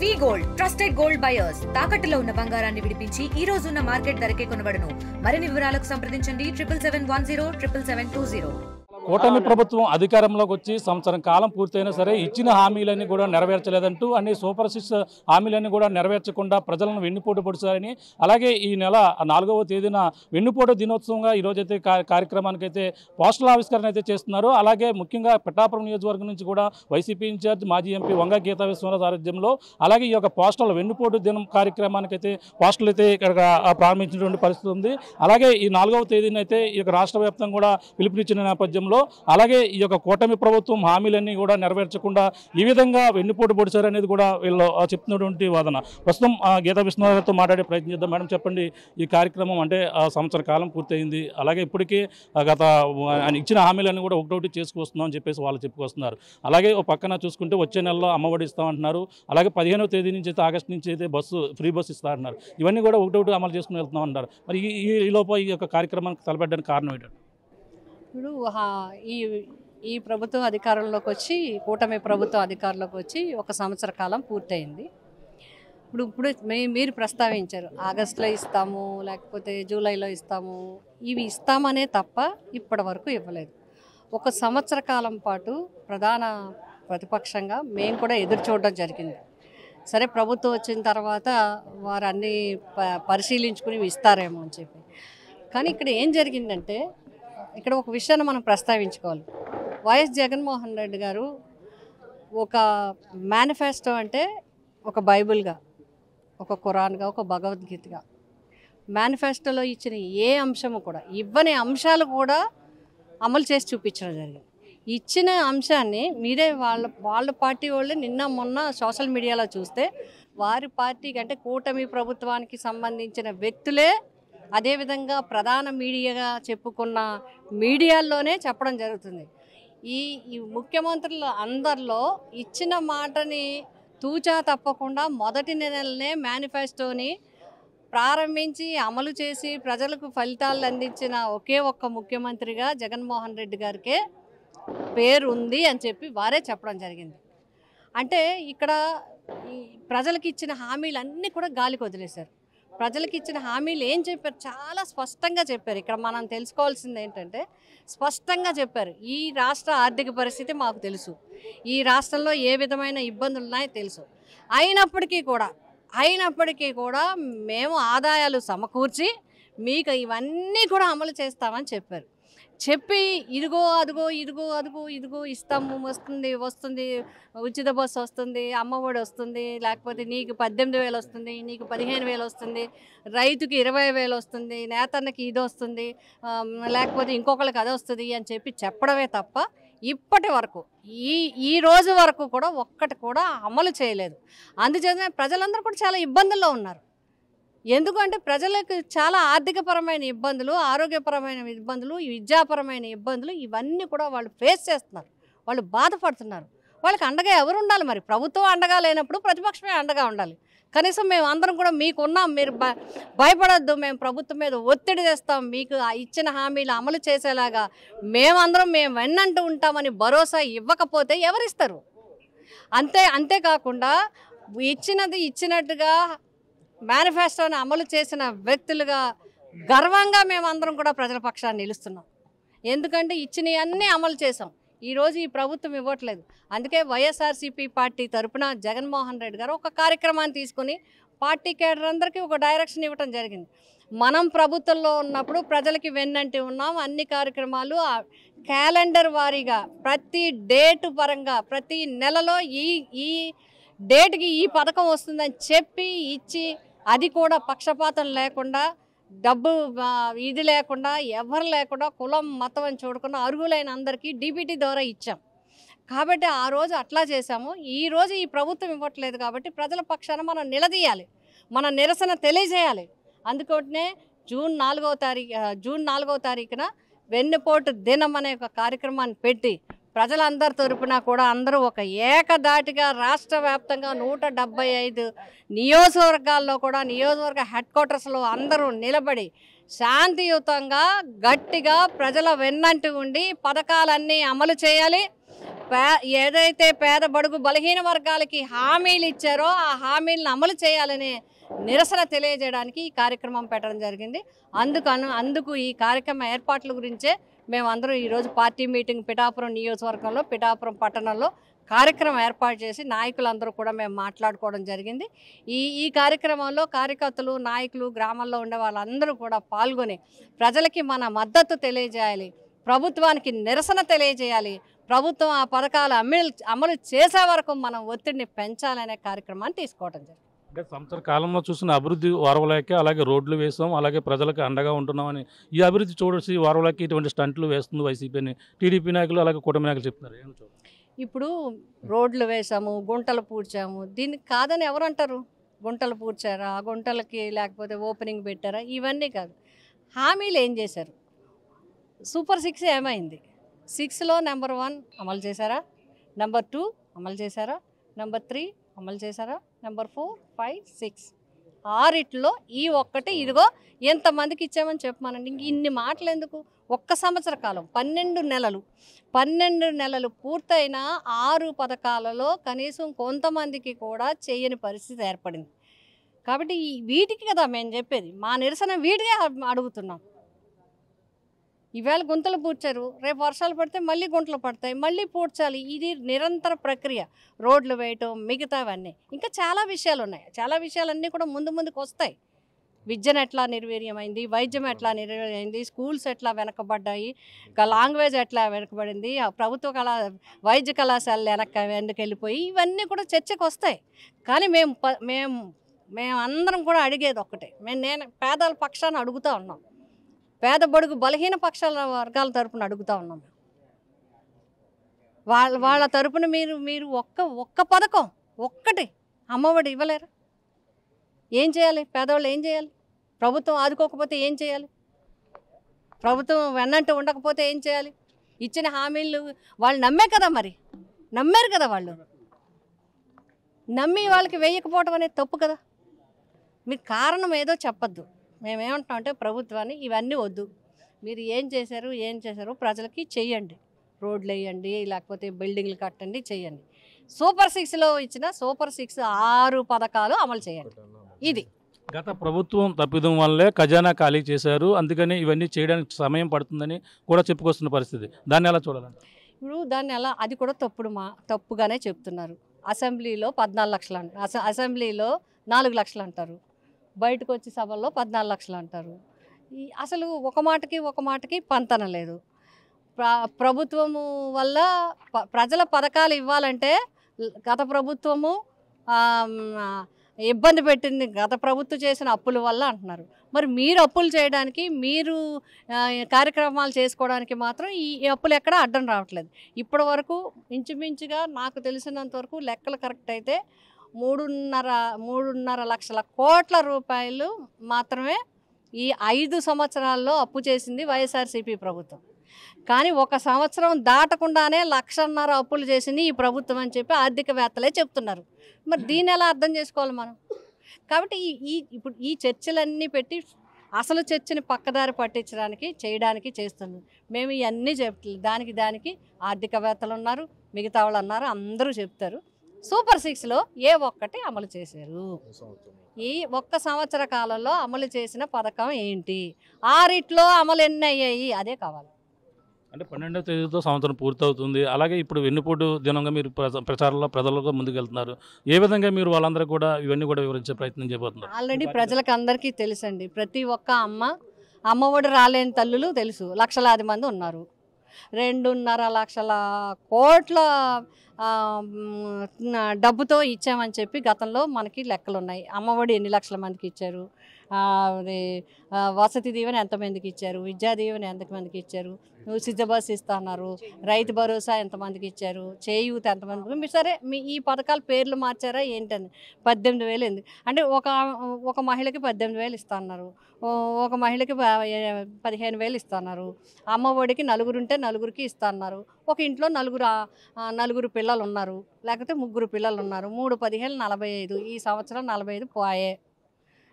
వి gold trusted gold buyers తాకట్టులో ఉన్న బంగారాన్ని విడిపించి ఈ రోజు ఉన్న మార్కెట్ ధరకే కొనబడును. మరిన్ని వివరాలకు సంప్రదించండి 7710 కూటమి ప్రభుత్వం అధికారంలోకి వచ్చి సంవత్సరం కాలం పూర్తయినా సరే ఇచ్చిన హామీలన్నీ కూడా నెరవేర్చలేదంటూ అన్ని సూపర్ సిక్స్ హామీలన్నీ కూడా నెరవేర్చకుండా ప్రజలను వెన్నుపోటు పొడిచారని, అలాగే ఈ నెల 4వ తేదీన వెన్నుపోటు దినోత్సవంగా ఈరోజైతే కార్యక్రమానికి అయితే పోస్టల్ ఆవిష్కరణ అయితే చేస్తున్నారు. అలాగే ముఖ్యంగా పిఠాపురం నియోజకవర్గం నుంచి కూడా వైసీపీ ఇన్ఛార్జ్ మాజీ ఎంపీ వంగ గీతా విశ్వనాథ్ ఆధ్వర్యంలో అలాగే ఈ యొక్క పోస్టల్ వెన్నుపోటు దినం కార్యక్రమానికి అయితే పోస్టల్ అయితే ఇక్కడ ప్రారంభించినటువంటి పరిస్థితి ఉంది. అలాగే ఈ 4వ తేదీన అయితే ఈ యొక్క రాష్ట్ర వ్యాప్తంగా కూడా పిలుపునిచ్చిన నేపథ్యంలో అలాగే ఈ యొక్క కూటమి ప్రభుత్వం హామీలన్నీ కూడా నెరవేర్చకుండా ఈ విధంగా వెన్నుపోటు పొడిచారనేది కూడా వీళ్ళు చెప్తున్నటువంటి వాదన. ప్రస్తుతం గీతా విశ్వనాథ్తో మాట్లాడే ప్రయత్నం చేద్దాం. మేడం చెప్పండి, ఈ కార్యక్రమం అంటే సంవత్సర కాలం పూర్తయింది, అలాగే ఇప్పటికీ గత ఇచ్చిన హామీలన్నీ కూడా ఒకటొకటి చేసుకొస్తున్నాం అని చెప్పేసి వాళ్ళు చెప్పుకొస్తున్నారు. అలాగే ఒక పక్కన చూసుకుంటే వచ్చే నెలలో అమ్మఒడి ఇస్తామంటున్నారు, అలాగే 15వ తేదీ నుంచి అయితే ఆగస్టు నుంచి అయితే ఫ్రీ బస్సు ఇస్తా అంటున్నారు. ఇవన్నీ కూడా ఒకటొకటి అమలు చేసుకుని వెళ్తున్నాం అంటారు. మరి ఈ లోపల ఈ యొక్క కార్యక్రమానికి తలపెట్టడానికి కారణం ఏంటంటే ఇప్పుడు ఈ ప్రభుత్వం అధికారంలోకి వచ్చి కూటమి ప్రభుత్వం అధికారంలోకి వచ్చి 1 సంవత్సర కాలం పూర్తయింది. ఇప్పుడు మీరు ప్రస్తావించారు ఆగస్టులో ఇస్తాము, లేకపోతే జూలైలో ఇస్తాము, ఇవి ఇస్తామనే తప్ప ఇప్పటి వరకు ఇవ్వలేదు. 1 సంవత్సర కాలం పాటు ప్రధాన ప్రతిపక్షంగా మేము కూడా ఎదురు చూడడం జరిగింది. సరే ప్రభుత్వం వచ్చిన తర్వాత వారు అన్నీ పరిశీలించుకుని ఇస్తారేమో అని చెప్పి. కానీ ఇక్కడ ఏం జరిగిందంటే ఇక్కడ ఒక విషయాన్ని మనం ప్రస్తావించుకోవాలి. వైఎస్ జగన్మోహన్ రెడ్డి గారు ఒక మేనిఫెస్టో అంటే ఒక బైబిల్గా, ఒక ఖురాన్గా, ఒక భగవద్గీతగా మేనిఫెస్టోలో ఇచ్చిన ఏ అంశము కూడా ఇవ్వని అంశాలు కూడా అమలు చేసి చూపించడం జరిగింది. ఇచ్చిన అంశాన్ని మీరే వాళ్ళ పార్టీ వాళ్ళే నిన్న మొన్న సోషల్ మీడియాలో చూస్తే వారి పార్టీకి అంటే కూటమి ప్రభుత్వానికి సంబంధించిన వ్యక్తులే అదేవిధంగా ప్రధాన మీడియాగా చెప్పుకున్న మీడియాల్లోనే చెప్పడం జరుగుతుంది. ఈ ముఖ్యమంత్రులు అందరిలో ఇచ్చిన మాటని తూచా తప్పకుండా మొదటి నెలనే మేనిఫెస్టోని ప్రారంభించి అమలు చేసి ప్రజలకు ఫలితాలు అందించిన ఒకే ఒక్క ముఖ్యమంత్రిగా జగన్మోహన్ రెడ్డి గారికే పేరు ఉంది అని చెప్పి వారే చెప్పడం జరిగింది. అంటే ఇక్కడ ఈ ప్రజలకు ఇచ్చిన హామీలన్నీ కూడా గాలికి వదిలేశారు. ప్రజలకు ఇచ్చిన హామీలు ఏం చెప్పారు, చాలా స్పష్టంగా చెప్పారు. ఇక్కడ మనం తెలుసుకోవాల్సింది ఏంటంటే స్పష్టంగా చెప్పారు, ఈ రాష్ట్ర ఆర్థిక పరిస్థితి మాకు తెలుసు, ఈ రాష్ట్రంలో ఏ విధమైన ఇబ్బందులు ఉన్నాయో తెలుసు, అయినప్పటికీ కూడా మేము ఆదాయాలు సమకూర్చి మీకు ఇవన్నీ కూడా అమలు చేస్తామని చెప్పారు. చెప్పి ఇదిగో అదుగో ఇస్తాము, వస్తుంది ఉచిత బస్సు వస్తుంది, అమ్మఒడి వస్తుంది, లేకపోతే నీకు 18,000 వస్తుంది, నీకు 15,000 వస్తుంది, రైతుకి 20,000 వస్తుంది, నేతన్నకి ఇది వస్తుంది, లేకపోతే ఇంకొకరికి అది వస్తుంది అని చెప్పి చెప్పడమే తప్ప ఇప్పటి వరకు ఈ రోజు వరకు కూడా ఒక్కటి కూడా అమలు చేయలేదు. అందుచేత ప్రజలందరూ కూడా చాలా ఇబ్బందుల్లో ఉన్నారు. ఎందుకంటే ప్రజలకు చాలా ఆర్థికపరమైన ఇబ్బందులు, ఆరోగ్యపరమైన ఇబ్బందులు, విద్యాపరమైన ఇబ్బందులు ఇవన్నీ కూడా వాళ్ళు ఫేస్ చేస్తున్నారు. వాళ్ళు బాధపడుతున్నారు. వాళ్ళకి అండగా ఎవరు ఉండాలి? మరి ప్రభుత్వం అండగా లేనప్పుడు ప్రతిపక్షమే అండగా ఉండాలి. కనీసం మేము అందరం కూడా మీకున్నాం, మీరు భయపడొద్దు, మేము ప్రభుత్వం మీద ఒత్తిడి తెస్తాం, మీకు ఇచ్చిన హామీలు అమలు చేసేలాగా మేము వెన్నంటూ ఉంటామని భరోసా ఇవ్వకపోతే ఎవరిస్తారు? అంతేకాకుండా ఇచ్చినది ఇచ్చినట్టుగా మేనిఫెస్టోని అమలు చేసిన వ్యక్తులుగా గర్వంగా మేమందరం కూడా ప్రజల పక్షాన్ని నిలుస్తున్నాం. ఎందుకంటే ఇచ్చినవన్నీ అమలు చేసాం. ఈరోజు ఈ ప్రభుత్వం ఇవ్వట్లేదు. అందుకే వైఎస్ఆర్సీపీ పార్టీ తరఫున జగన్మోహన్ రెడ్డి గారు ఒక కార్యక్రమాన్ని తీసుకుని పార్టీ కేడర్ అందరికీ ఒక డైరెక్షన్ ఇవ్వడం జరిగింది. మనం ప్రభుత్వంలో ఉన్నప్పుడు ప్రజలకి వెన్నంటి ఉన్నాం. అన్ని కార్యక్రమాలు క్యాలెండర్ వారీగా ప్రతి డేటు పరంగా ప్రతి నెలలో ఈ డేట్కి ఈ పథకం వస్తుందని చెప్పి ఇచ్చి, అది కూడా పక్షపాతం లేకుండా, డబ్బు ఇది లేకుండా, ఎవరు లేకుండా, కులం మతం అని చూడకుండా అర్హులైన అందరికీ డీబీటీ ద్వారా ఇచ్చాం. కాబట్టి ఆ రోజు అట్లా చేశాము. ఈరోజు ఈ ప్రభుత్వం ఇవ్వట్లేదు కాబట్టి ప్రజల పక్షాన మనం నిలదీయాలి, మన నిరసన తెలియజేయాలి. అందుకోనే జూన్ 4వ తారీఖున వెన్నుపోటు దినం అనే ఒక కార్యక్రమాన్ని పెట్టి ప్రజలందరి తరపున కూడా అందరూ ఒక ఏకదాటిగా రాష్ట్ర వ్యాప్తంగా 175 నియోజకవర్గాల్లో కూడా నియోజకవర్గ హెడ్ క్వార్టర్స్లో అందరూ నిలబడి శాంతియుతంగా గట్టిగా ప్రజల వెన్నంటి ఉండి పథకాలన్నీ అమలు చేయాలి. ఏదైతే పేద బడుగు బలహీన వర్గాలకి హామీలు ఇచ్చారో ఆ హామీలను అమలు చేయాలనే నిరసన తెలియజేయడానికి ఈ కార్యక్రమం పెట్టడం జరిగింది. అందుకు ఈ కార్యక్రమ ఏర్పాట్ల గురించే మేమందరం ఈరోజు పార్టీ మీటింగ్ పిఠాపురం నియోజకవర్గంలో పిఠాపురం పట్టణంలో కార్యక్రమం ఏర్పాటు చేసి నాయకులందరూ కూడా మేము మాట్లాడుకోవడం జరిగింది. ఈ కార్యక్రమంలో కార్యకర్తలు నాయకులు గ్రామాల్లో ఉండే వాళ్ళందరూ కూడా పాల్గొని ప్రజలకి మన మద్దతు తెలియజేయాలి, ప్రభుత్వానికి నిరసన తెలియజేయాలి, ప్రభుత్వం ఆ పథకాలు అమలు చేసే వరకు మనం ఒత్తిడిని పెంచాలనే కార్యక్రమాన్ని తీసుకోవడం జరిగింది. అంటే సంవత్సర కాలంలో చూసిన అభివృద్ధి వారవలేక అలాగే రోడ్లు వేస్తాం, అలాగే ప్రజలకు అండగా ఉంటున్నామని ఈ అభివృద్ధి చూడసి వారవలేక ఇటువంటి స్టంట్లు వేస్తుంది వైసీపీని టీడీపీ నాయకులు అలాగే కూటమి నాయకులు చెప్తున్నారు. ఇప్పుడు రోడ్లు వేసాము, గుంటలు పూడ్చాము, దీనికి కాదని ఎవరు అంటారు? గుంటలు పూడ్చారా, ఆ గుంటలకి లేకపోతే ఓపెనింగ్ పెట్టారా, ఇవన్నీ కాదు. హామీలు ఏం చేశారు? సూపర్ 6 ఏమైంది? 6లో నెంబర్ 1 అమలు చేశారా, నెంబర్ 2 అమలు చేశారా, నెంబర్ 3 అమలు చేశారా, నెంబర్ 4, 5, 6 6లో ఈ ఒక్కటి ఇదిగో ఎంతమందికి ఇచ్చామని చెప్పమానండి. ఇంక ఇన్ని మాటలు ఎందుకు? ఒక్క సంవత్సర కాలం 12 నెలలు పూర్తయిన 6 పథకాలలో కనీసం కొంతమందికి కూడా చేయని పరిస్థితి ఏర్పడింది. కాబట్టి వీటికి కదా మేము చెప్పేది, మా నిరసన వీటికే అడుగుతున్నాం. ఈవేళ గుంతలు పూడ్చారు, రేపు వర్షాలు పడితే మళ్ళీ గుంటలు పడతాయి, మళ్ళీ పూడ్చాలి. ఇది నిరంతర ప్రక్రియ. రోడ్లు వేయటం మిగతావన్నీ ఇంకా చాలా విషయాలు ఉన్నాయి. చాలా విషయాలన్నీ కూడా ముందుకు వస్తాయి. విద్యను ఎట్లా నిర్వీర్యమైంది, వైద్యం ఎట్లా నిర్వీర్యమైంది, స్కూల్స్ ఎట్లా వెనకబడ్డాయి, లాంగ్వేజ్ ఎట్లా వెనకబడింది, ప్రభుత్వ వైద్య కళాశాలలు వెనక్కి వెళ్ళిపోయి, ఇవన్నీ కూడా చర్చకు వస్తాయి. కానీ మేము అందరం కూడా అడిగేది ఒక్కటే, నేను పేదల పక్షాన్ని అడుగుతూ ఉన్నాం, పేద బడుగు బలహీన పక్షాల వర్గాల తరపున అడుగుతూ ఉన్నాం. వాళ్ళ తరపున మీరు ఒక్క పథకం ఒక్కటి అమ్మఒడి ఇవ్వలేరు. ఏం చేయాలి? పేదవాళ్ళు ఏం చేయాలి? ప్రభుత్వం ఆదుకోకపోతే ఏం చేయాలి? ప్రభుత్వం వెన్నంటూ ఉండకపోతే ఏం చేయాలి? ఇచ్చిన హామీలు వాళ్ళు నమ్మారు కదా వాళ్ళు నమ్మి వాళ్ళకి వేయకపోవడం అనేది తప్పు కదా. మీరు కారణం ఏదో చెప్పద్దు. మేమేమంటున్నామంటే ప్రభుత్వాన్ని ఇవన్నీ వద్దు, మీరు ఏం చేశారు ప్రజలకి చెయ్యండి, రోడ్లు వేయండి, లేకపోతే బిల్డింగ్లు కట్టండి, చెయ్యండి. సూపర్ 6లో ఇచ్చిన సూపర్ 6 6 పథకాలు అమలు చేయండి. ఇది గత ప్రభుత్వం తప్పిదం వల్లే ఖజానా ఖాళీ చేశారు, అందుకని ఇవన్నీ చేయడానికి సమయం పడుతుందని కూడా చెప్పుకొస్తున్న పరిస్థితి. దాన్ని ఎలా చూడాలంటే ఇప్పుడు అది కూడా తప్పుగానే చెప్తున్నారు. అసెంబ్లీలో 14 లక్షలు అంటారు, అసెంబ్లీలో 4 లక్షలు అంటారు, బయటకు వచ్చి సభల్లో 14 లక్షలు అంటారు. అసలు ఒక మాటకి పంతన లేదు. ప్రభుత్వము వల్ల ప్రజల పథకాలు ఇవ్వాలంటే గత ప్రభుత్వము ఇబ్బంది పెట్టింది, గత ప్రభుత్వం చేసిన అప్పుల వల్ల అంటున్నారు. మరి మీరు అప్పులు చేయడానికి, మీరు కార్యక్రమాలు చేసుకోవడానికి మాత్రం ఈ అప్పులు ఎక్కడ అడ్డం రావట్లేదు. ఇప్పటి వరకు ఇంచుమించుగా నాకు తెలిసినంత వరకు లెక్కలు కరెక్ట్ అయితే 3.5 లక్షల కోట్ల రూపాయలు మాత్రమే ఈ 5 సంవత్సరాల్లో అప్పు చేసింది వైఎస్ఆర్సీపీ ప్రభుత్వం. కానీ ఒక సంవత్సరం దాటకుండానే 1.5 లక్షలు అప్పులు చేసింది ఈ ప్రభుత్వం అని చెప్పి ఆర్థికవేత్తలే చెప్తున్నారు. మరి దీన్ని ఎలా అర్థం చేసుకోవాలి మనం? కాబట్టి ఇప్పుడు ఈ చర్చలన్నీ పెట్టి అసలు చర్చని పక్కదారి చేయడానికి చేస్తున్నాం. మేము ఇవన్నీ చెప్తాం, దానికి ఆర్థికవేత్తలు ఉన్నారు, మిగతా వాళ్ళు అన్నారు, అందరూ చెప్తారు. సూపర్ 6లో ఏ ఒక్కటి అమలు చేశారు? ఈ ఒక్క సంవత్సర కాలంలో అమలు చేసిన పథకం ఏంటి? 6లో అమలు ఎన్ని అయ్యాయి? అదే కావాలి. అంటే 12వ తేదీతో సంవత్సరం పూర్తవుతుంది. అలాగే ఇప్పుడు వెన్నుపోటు దినంగా మీరు ప్రచారంలో ప్రజలతో ముందుకెళ్తున్నారు. ఏ విధంగా మీరు వాళ్ళందరూ కూడా ఇవన్నీ కూడా వివరించే ప్రయత్నం చేయబోతున్నారు? ఆల్రెడీ ప్రజలకు అందరికీ తెలుసండి. ప్రతి ఒక్క అమ్మఒడి రాలేని తల్లులు తెలుసు, లక్షలాది మంది ఉన్నారు. 2.5 లక్షల కోట్ల డబ్బుతో ఇచ్చామని చెప్పి గతంలో మనకి లెక్కలు ఉన్నాయి. అమ్మఒడి ఎన్ని లక్షల మందికి ఇచ్చారు, వసతి దీవెన ఎంతమందికి ఇచ్చారు, విద్యా దీవెన ఎంతమందికి ఇచ్చారు, ఉచిత బస్సు ఇస్తున్నారు, రైతు భరోసా ఎంతమందికి ఇచ్చారు, చేయూత ఎంతమందికి. సరే ఈ పథకాల పేర్లు మార్చారా ఏంటని 18,000 ఎందుకు అంటే ఒక మహిళకి 18,000 ఇస్తున్నారు, ఒక మహిళకి 15,000 ఇస్తున్నారు. అమ్మఒడికి నలుగురుంటే నలుగురికి ఇస్తున్నారు. ఒక ఇంట్లో నలుగురు పిల్లలు ఉన్నారు, లేకపోతే 3 పిల్లలు ఉన్నారు. 3, 15, 45. ఈ సంవత్సరం 45 పోయే.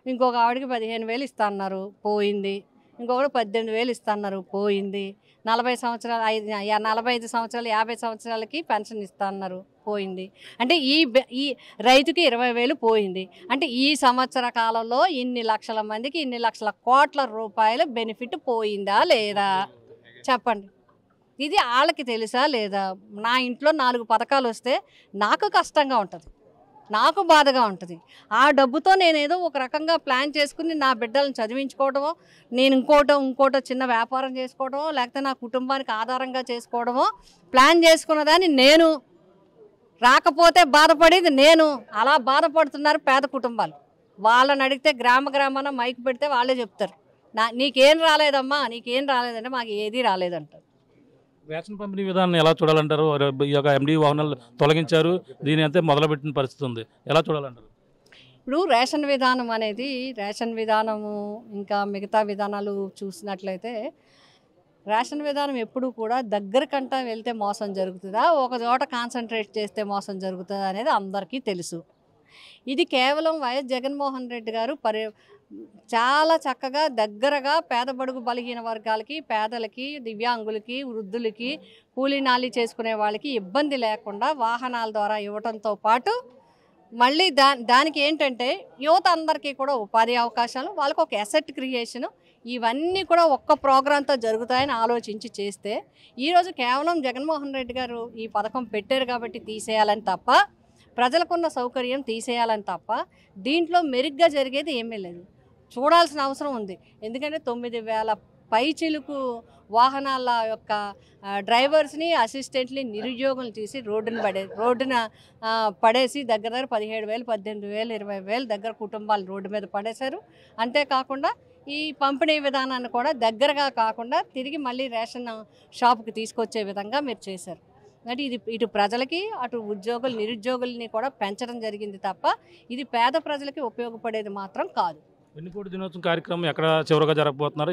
ఇంకొక ఆవిడకి 15,000 ఇస్తున్నారు, పోయింది. ఇంకొకటి 18,000 ఇస్తున్నారు, పోయింది. సంవత్సరాలు 45 సంవత్సరాలు 50 సంవత్సరాలకి పెన్షన్ ఇస్తా అన్నారు, పోయింది. అంటే ఈ రైతుకి 20,000 పోయింది. అంటే ఈ సంవత్సర కాలంలో ఇన్ని లక్షల మందికి ఇన్ని లక్షల కోట్ల రూపాయల బెనిఫిట్ పోయిందా లేదా చెప్పండి. ఇది వాళ్ళకి తెలుసా లేదా? నా ఇంట్లో 4 పథకాలు వస్తే నాకు కష్టంగా ఉంటుంది, నాకు బాధగా ఉంటుంది. ఆ డబ్బుతో నేనేదో ఒక రకంగా ప్లాన్ చేసుకుని నా బిడ్డలను చదివించుకోవడమో, నేను ఇంకోటో చిన్న వ్యాపారం చేసుకోవడమో, లేకపోతే నా కుటుంబానికి ఆధారంగా చేసుకోవడమో ప్లాన్ చేసుకున్నదాన్ని నేను, రాకపోతే బాధపడేది నేను. అలా బాధపడుతున్నారు పేద కుటుంబాలు. వాళ్ళని అడిగితే గ్రామాన మైక్ పెడితే వాళ్ళే చెప్తారు, నీకేం రాలేదమ్మా, నీకేం రాలేదంటే మాకు ఏదీ రాలేదంటారు. రేషన్ పంపిణీ విధానాన్ని ఎలా చూడాలంటారు? ఈ యొక్క ఎండి వాహనాలు తొలగించారు, దీని అంతే మొదలుపెట్టిన పరిస్థితి ఉంది, ఎలా చూడాలంటారు? ఇప్పుడు రేషన్ విధానం అనేది, రేషన్ విధానము ఇంకా మిగతా విధానాలు చూసినట్లయితే రేషన్ విధానం ఎప్పుడు కూడా దగ్గరకంటా వెళ్తే మోసం జరుగుతుందా, ఒక చోట కాన్సన్ట్రేట్ చేస్తే మోసం జరుగుతుందా అనేది అందరికీ తెలుసు. ఇది కేవలం వైఎస్ జగన్మోహన్ రెడ్డి గారు చాలా చక్కగా దగ్గరగా పేద బడుగు బలహీన వర్గాలకి, పేదలకి, దివ్యాంగులకి, వృద్ధులకి, కూలీనాలి చేసుకునే వాళ్ళకి ఇబ్బంది లేకుండా వాహనాల ద్వారా ఇవ్వడంతో పాటు మళ్ళీ దానికి ఏంటంటే యువత అందరికీ కూడా ఉపాధి అవకాశాలు, వాళ్ళకు ఒక అసెట్ క్రియేషను, ఇవన్నీ కూడా ఒక్క ప్రోగ్రాంతో జరుగుతాయని ఆలోచించి చేస్తే ఈరోజు కేవలం జగన్మోహన్ రెడ్డి గారు ఈ పథకం పెట్టారు కాబట్టి తీసేయాలని తప్ప, ప్రజలకున్న సౌకర్యం తీసేయాలని తప్ప దీంట్లో మెరుగ్గా జరిగేది ఏమీ లేదు. చూడాల్సిన అవసరం ఉంది. ఎందుకంటే 9,000 పైచిలుకు వాహనాల యొక్క డ్రైవర్స్ని, అసిస్టెంట్ని, నిరుద్యోగులు తీసి రోడ్డున పడేసి దగ్గర 17,000, 18,000, 20,000 దగ్గర కుటుంబాలు రోడ్డు మీద పడేశారు. అంతేకాకుండా ఈ పంపిణీ విధానాన్ని కూడా దగ్గరగా కాకుండా తిరిగి మళ్ళీ రేషన్ షాపుకి తీసుకొచ్చే విధంగా మీరు చేశారు. అంటే ఇది ఇటు ప్రజలకి అటు నిరుద్యోగుల్ని కూడా పెంచడం జరిగింది తప్ప ఇది పేద ప్రజలకి ఉపయోగపడేది మాత్రం కాదు. వెన్నుపోటు దినోత్సవం కార్యక్రమం ఎక్కడ చివరిగా జరగబోతున్నారు,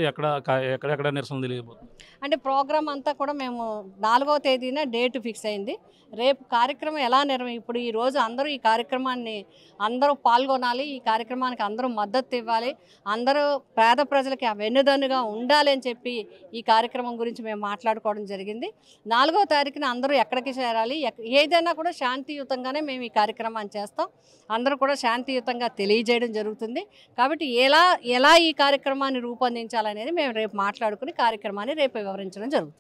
ఎక్కడ నిరసన తెలియబోతున్నారు? అంటే ప్రోగ్రామ్ అంతా కూడా మేము 4వ తేదీన డేట్ ఫిక్స్ అయింది. రేపు కార్యక్రమం ఎలా ఇప్పుడు ఈరోజు అందరూ ఈ కార్యక్రమాన్ని అందరూ పాల్గొనాలి, ఈ కార్యక్రమానికి అందరూ మద్దతు ఇవ్వాలి, అందరూ పేద ప్రజలకి వెన్నుదన్నుగా ఉండాలి అని చెప్పి ఈ కార్యక్రమం గురించి మేము మాట్లాడుకోవడం జరిగింది. 4వ తారీఖున అందరూ ఎక్కడికి చేరాలి, ఏదైనా కూడా శాంతియుతంగానే మేము ఈ కార్యక్రమాన్ని చేస్తాం. అందరూ కూడా శాంతియుతంగా తెలియజేయడం జరుగుతుంది. కాబట్టి ఎలా ఈ కార్యక్రమాన్ని రూపొందించాలనేది మేము రేపు మాట్లాడుకుని కార్యక్రమాన్ని రేపు వివరించడం జరుగుతుంది.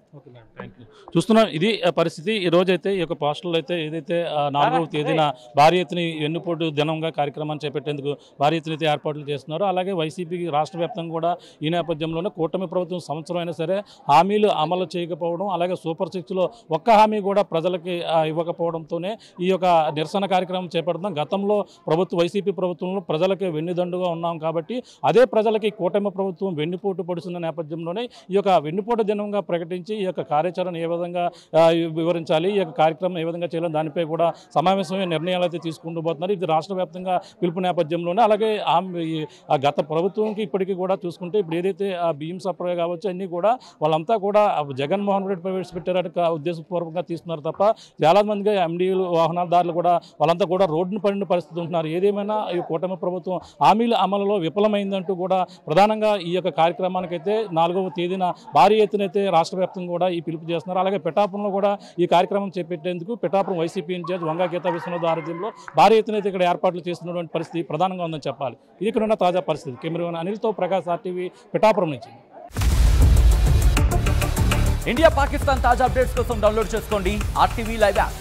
చూస్తున్నాం ఇది పరిస్థితి. ఈ రోజైతే ఈ యొక్క పోస్టర్లు అయితే ఏదైతే 4వ తేదీన భారీ ఎత్తున వెన్నుపోటు దినంగా కార్యక్రమాన్ని చేపట్టేందుకు భారీ ఎత్తున అయితే ఏర్పాట్లు చేస్తున్నారు. అలాగే వైసీపీకి రాష్ట్ర వ్యాప్తంగా కూడా ఈ నేపథ్యంలోనే కూటమి ప్రభుత్వం సంవత్సరం అయినా సరే హామీలు అమలు చేయకపోవడం, అలాగే సూపర్ 6లో ఒక్క హామీ కూడా ప్రజలకి ఇవ్వకపోవడంతోనే ఈ యొక్క నిరసన కార్యక్రమం చేపడుతున్నాం. గతంలో వైసీపీ ప్రభుత్వంలో ప్రజలకి వెన్నుదండుగా ఉన్నాం కాబట్టి అదే ప్రజలకి కూటమి ప్రభుత్వం వెన్నుపోటు పొడుస్తున్న నేపథ్యంలోనే ఈ యొక్క వెన్నుపోటు దినంగా ప్రకటించి ఈ యొక్క కార్యాచరణ ఏ విధంగా వివరించాలి, ఈ యొక్క కార్యక్రమం ఏ విధంగా చేయాలి దానిపై కూడా సమావేశమైన నిర్ణయాలు అయితే తీసుకుంటూ పోతున్నారు. ఇది రాష్ట్ర వ్యాప్తంగా పిలుపు నేపథ్యంలోనే అలాగే గత ప్రభుత్వంకి ఇప్పటికీ కూడా చూసుకుంటే ఇప్పుడు ఏదైతే బియ్యం సప్లై కావచ్చు అన్నీ కూడా వాళ్ళంతా కూడా జగన్మోహన్ రెడ్డి ప్రవేశపెట్టారని ఉద్దేశపూర్వకంగా తీస్తున్నారు తప్ప చాలా మందిగా ఎండీలు వాహనాదారులు కూడా వాళ్ళంతా కూడా రోడ్డును పడిన పరిస్థితి ఉంటున్నారు. ఏదేమైనా ఈ కూటమి ప్రభుత్వం హామీల అమలులో విఫలమైందంటూ కూడా ప్రధానంగా ఈ యొక్క కార్యక్రమానికైతే 4వ తేదీన భారీ ఎత్తునైతే రాష్ట్ర వ్యాప్తంగా కూడా ఈ పిలుపు చేస్తున్నారు. అలాగే పిఠాపురంలో కూడా ఈ కార్యక్రమం చేపట్టేందుకు పిఠాపురం వైసీపీ ఇన్ఛార్జ్ వంగా గీతా విశ్వనాథ్ ఆధ్వర్యంలో భారీ ఎత్తునైతే ఇక్కడ ఏర్పాట్లు చేస్తున్నటువంటి పరిస్థితి ప్రధానంగా ఉందని చెప్పాలి. ఇది ఇక్కడ ఉన్న తాజా పరిస్థితి. కెమెరామెన్ అనిల్తో ప్రకాష్, RTV పిఠాపురం నుంచి. ఇండియా పాకిస్తాన్ తాజా అప్డేట్స్ కోసం డౌన్లోడ్ చేసుకోండి RTV లైవ్ యాప్.